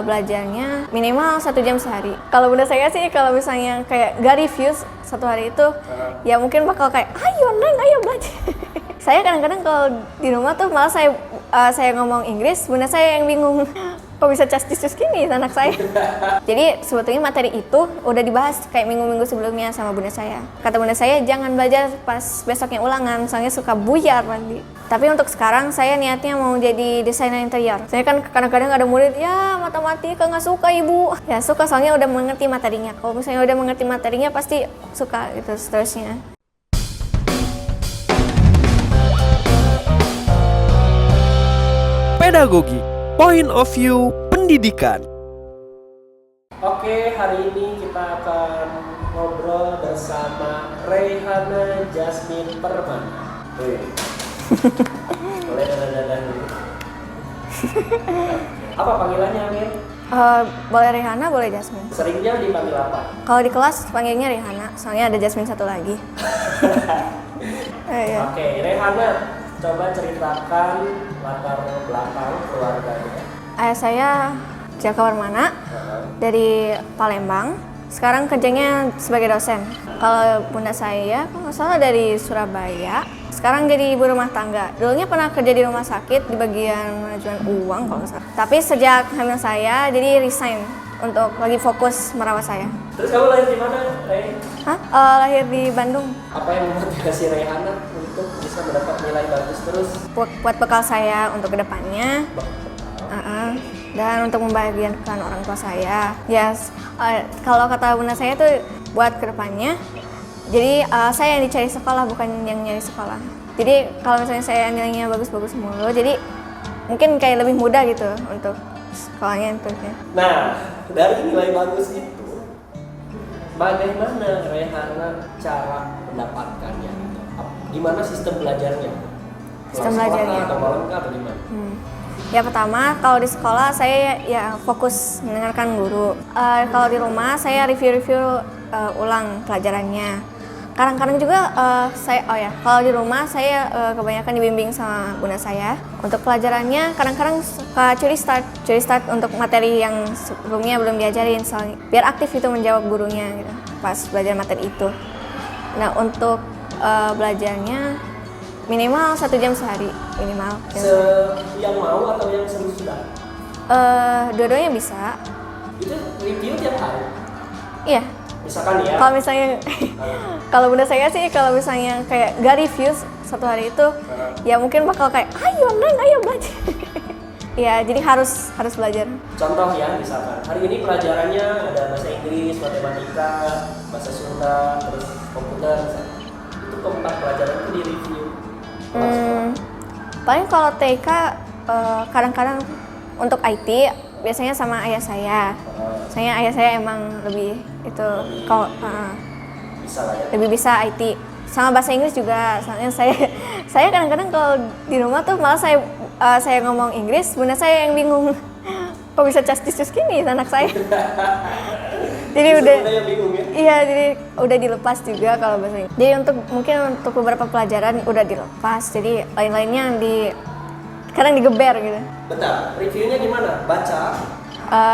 Belajarnya minimal 1 jam sehari. Kalau bunda saya sih kalau misalnya kayak gak review 1 hari itu, ya mungkin bakal kayak ayo neng ayo belajar. Saya kadang-kadang kalau di rumah tuh malah saya ngomong Inggris, bunda saya yang bingung. Kok bisa castis gini anak saya? Jadi sebetulnya materi itu udah dibahas kayak minggu-minggu sebelumnya sama bunda saya. Kata bunda saya jangan belajar pas besoknya ulangan, soalnya suka buyar nanti. Tapi untuk sekarang saya niatnya mau jadi desainer interior. Saya kan kadang-kadang ada murid, ya matematika nggak suka ibu. Ya suka soalnya udah mengerti materinya. Kalau misalnya udah mengerti materinya pasti suka gitu seterusnya. Pedagogi, point of view pendidikan. Oke, hari ini kita akan ngobrol bersama Reyhana Jasmine Permana. Boleh dadah dulu. Apa panggilannya, Amir? Boleh Reyhana, boleh Jasmine. Seringnya dipanggil apa? Kalau di kelas panggilnya Reyhana, soalnya ada Jasmine satu lagi. Iya. Oke, Reyhana, coba ceritakan latar belakang keluarganya. Ayah saya Jaka Warmana dari Palembang. Sekarang kerjanya sebagai dosen. Kalau bunda saya, kalau nggak salah dari Surabaya. Sekarang jadi ibu rumah tangga. Dulunya pernah kerja di rumah sakit di bagian manajemen uang kalau nggak salah. Tapi sejak hamil saya, jadi resign untuk lagi fokus merawat saya. Terus kamu lahir di mana, Rey? Lahir di Bandung. Apa yang memotivasi Reyhana untuk bisa mendapat nilai bagus terus? Buat bekal saya untuk kedepannya. Dan untuk membahagiakan orang tua saya. Kalau kata bunda saya tuh buat kedepannya. Jadi saya yang dicari sekolah, bukan yang nyari sekolah. Jadi kalau misalnya saya nilainya bagus-bagus mulu, jadi mungkin kayak lebih mudah gitu untuk sekolahnya itu. Nah, dari nilai bagus itu, bagaimana Reyhana cara mendapatkannya? Gimana sistem belajarnya? Sistem belajarnya atau malam atau gimana? Ya pertama, kalau di sekolah saya ya fokus mendengarkan guru. Kalau di rumah saya review ulang pelajarannya. Kadang-kadang juga kalau di rumah saya kebanyakan dibimbing sama bunda saya. Untuk pelajarannya kadang-kadang suka curi start untuk materi yang sebelumnya belum diajarin, soalnya biar aktif itu menjawab gurunya gitu, pas belajar materi itu. Nah untuk belajarnya minimal 1 jam sehari minimal. Yang mau atau yang sudah? Dua-duanya bisa. Itu review tiap hari? Iya. Misalkan ya. Kalau misalnya, kalau bunda saya sih kalau misalnya kayak gak review 1 hari itu, ya mungkin bakal kayak ayo neng ayo belajar. Ya jadi harus belajar. Contoh ya, misalkan hari ini pelajarannya ada bahasa Inggris, matematika, bahasa Sunda, terus komputer. Itu keempat pelajaran itu di review. Paling kalau TK kadang-kadang untuk IT biasanya sama ayah saya. Soalnya ayah saya emang lebih itu kalau bisa lah ya. lebih bisa IT. Sama bahasa Inggris juga. Soalnya saya kadang-kadang kalau di rumah tuh malah saya ngomong Inggris, bunda saya yang bingung. Kok bisa castis gini anak saya? Jadi udah yang bingung ya? Iya, jadi udah dilepas juga kalau bahasa Inggris. Jadi mungkin untuk beberapa pelajaran udah dilepas. Jadi lain-lainnya kadang digeber gitu. Bentar, reviewnya gimana? Baca?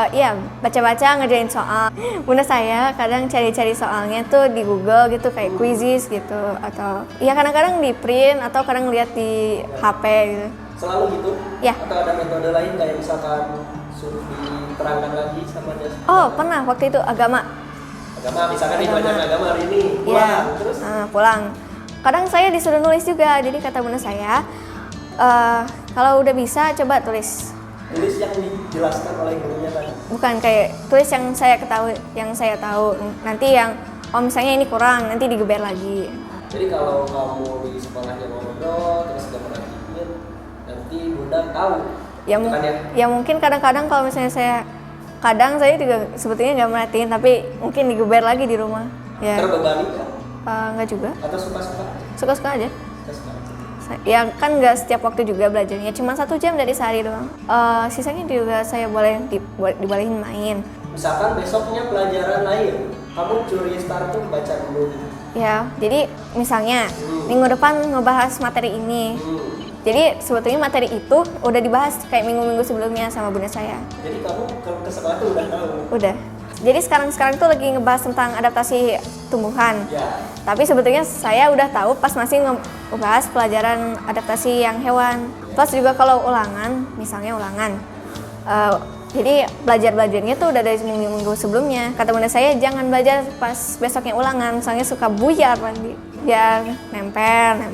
Iya, baca-baca ngerjain soal. Bunda saya kadang cari-cari soalnya tuh di Google gitu kayak quizzes gitu, atau ya kadang-kadang di print atau kadang lihat di HP gitu. Selalu gitu? Ya. Atau ada metode lain kayak misalkan suruh diterangkan lagi sama dia? Oh, pernah waktu itu agama. Misalkan di pelajaran agama hari ini pulang, terus? Pulang. Kadang saya disuruh nulis juga, jadi kata bunda saya, kalau udah bisa coba tulis. Tulis yang dijelaskan oleh gurunya tadi? Bukan, kayak tulis yang saya tahu. Nanti yang misalnya ini kurang, nanti digeber lagi. Jadi kalau kamu di sekolahnya mau ngobrol terus gak perhatiin, nanti bunda tahu. Ya mungkin kadang-kadang kalau misalnya saya juga sebetulnya nggak merhatiin, tapi mungkin digeber lagi di rumah. Ya. Terbebani kan? Nggak juga. Atau suka-suka? Suka-suka aja. Suka-suka. Ya kan nggak setiap waktu juga belajarnya, cuma 1 jam dari sehari doang. Sisanya juga saya boleh dibolehin main. Misalkan besoknya pelajaran lain, kamu curi start tuh baca dulu. Ya, jadi misalnya minggu depan ngebahas materi ini. Jadi sebetulnya materi itu udah dibahas kayak minggu-minggu sebelumnya sama bunda saya. Jadi kamu kalau ke sekolah tuh udah tahu. Udah. Jadi sekarang tuh lagi ngebahas tentang adaptasi tumbuhan. Ya. Tapi sebetulnya saya udah tahu pas masih ngebahas pelajaran adaptasi yang hewan. Plus juga kalau ulangan, misalnya ulangan. Jadi belajarnya tuh udah dari minggu-minggu sebelumnya. Kata bunda saya jangan belajar pas besoknya ulangan, soalnya suka buyar nanti. Biar nempel.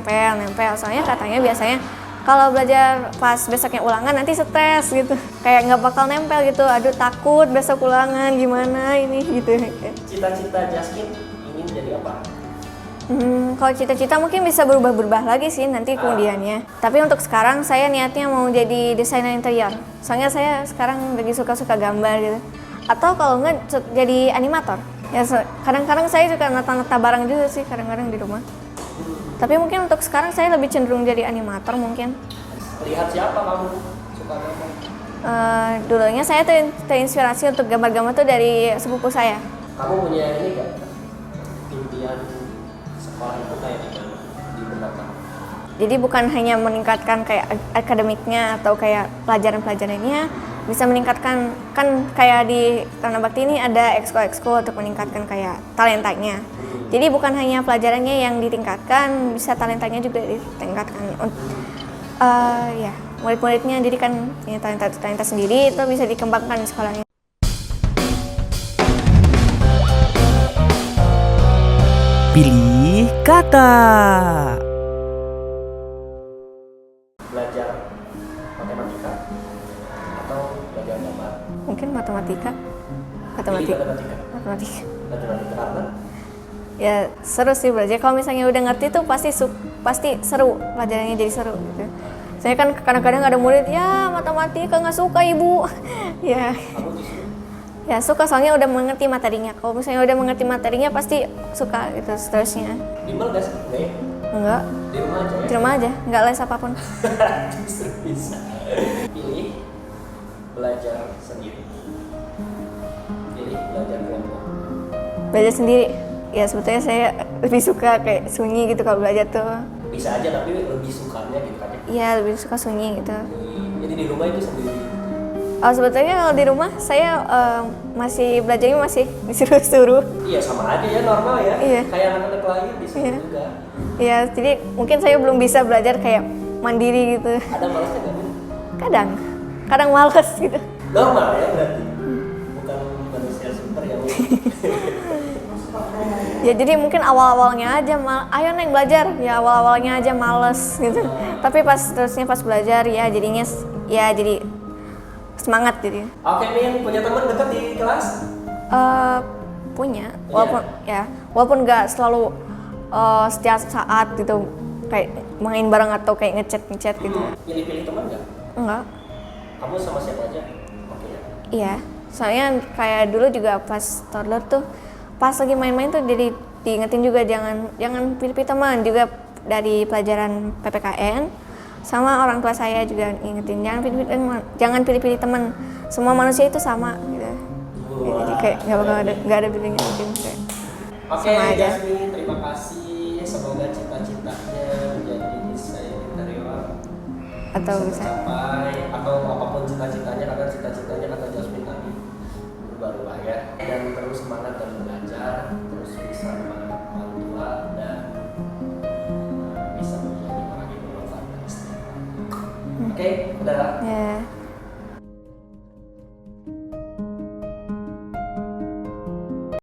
Soalnya katanya biasanya kalau belajar pas besoknya ulangan nanti stres gitu. Kayak nggak bakal nempel gitu. Aduh takut besok ulangan gimana ini gitu. Cita-cita Jaskin ingin jadi apa? Kalau cita-cita mungkin bisa berubah-berubah lagi sih nanti kemudiannya. Tapi untuk sekarang saya niatnya mau jadi desainer interior. Soalnya saya sekarang lagi suka-suka gambar gitu. Atau kalau nggak jadi animator. Ya kadang-kadang saya suka nata-nata barang juga sih kadang-kadang di rumah. Tapi mungkin untuk sekarang saya lebih cenderung jadi animator mungkin. Lihat siapa kamu suka gambar? Dulunya saya terinspirasi untuk gambar-gambar tuh dari sepupu saya. Kamu punya ini gak? Impian sekolah itu kayak gimana di benak kamu? Jadi bukan hanya meningkatkan kayak akademiknya atau kayak pelajaran-pelajarannya, bisa meningkatkan, kan kayak di Taruna Bakti ini ada ekskul untuk meningkatkan kayak talentanya. Jadi bukan hanya pelajarannya yang ditingkatkan, bisa talentanya juga ditingkatkan. Ya, murid-muridnya jadi kan punya talenta sendiri itu bisa dikembangkan di sekolahnya. Pilih kata. Belajar matematika atau belajar gambar? Mungkin matematika. Pilih Matematika. Matematika karena Ya seru sih belajar. Kalau misalnya udah ngerti tuh pasti seru, pelajarannya jadi seru gitu. Saya kan kadang-kadang ada murid, ya matematika nggak suka ibu. Ya, kamu justru ya suka soalnya udah mengerti materinya. Kalau misalnya udah mengerti materinya pasti suka gitu seterusnya. bimbel gak sih? Enggak ya? Enggak, Di rumah aja ya? di rumah aja, nggak les apapun. Justru bisa. Pilih belajar sendiri. Pilih belajar kelompok. Belajar sendiri. Ya sebetulnya saya lebih suka kayak sunyi gitu kalau belajar tuh. Bisa aja tapi lebih sukanya gitu kan ya? Iya lebih suka sunyi gitu. Jadi di rumah itu sendiri. Oh sebetulnya kalau di rumah saya masih belajarnya masih disuruh-suruh. Iya sama aja ya normal ya. Iya. Kayak anak-anak lain di sini Iya. juga. Ya jadi mungkin saya belum bisa belajar kayak mandiri gitu. Ada malasnya nggak Bu? Kadang males gitu. Normal ya berarti. Bukan manusia super ya Bu. Ya jadi mungkin awal-awalnya aja ayo Neng belajar. Ya awal-awalnya aja males gitu. Tapi pas belajar ya jadinya ya jadi semangat jadi. Oke Min, punya teman dekat di kelas? Punya, walaupun nggak selalu setiap saat gitu kayak main bareng atau kayak ngechat gitu. Pilih-pilih teman nggak? Enggak. Kamu sama siapa aja? Oke ya. Iya, soalnya kayak dulu juga pas toddler tuh pas lagi main-main tuh jadi diingetin juga jangan pilih-pilih teman, juga dari pelajaran PPKN sama orang tua saya juga ingetin jangan pilih-pilih teman, semua manusia itu sama gitu. Ya, jadi kayak nggak ada pilihnya gitu kayak Oke, sama aja. Jasmine, terima kasih. Semoga cita-citanya menjadi desainer interior Atau bisa tercapai, atau apapun cita-citanya, karena cita-citanya kata Jasmine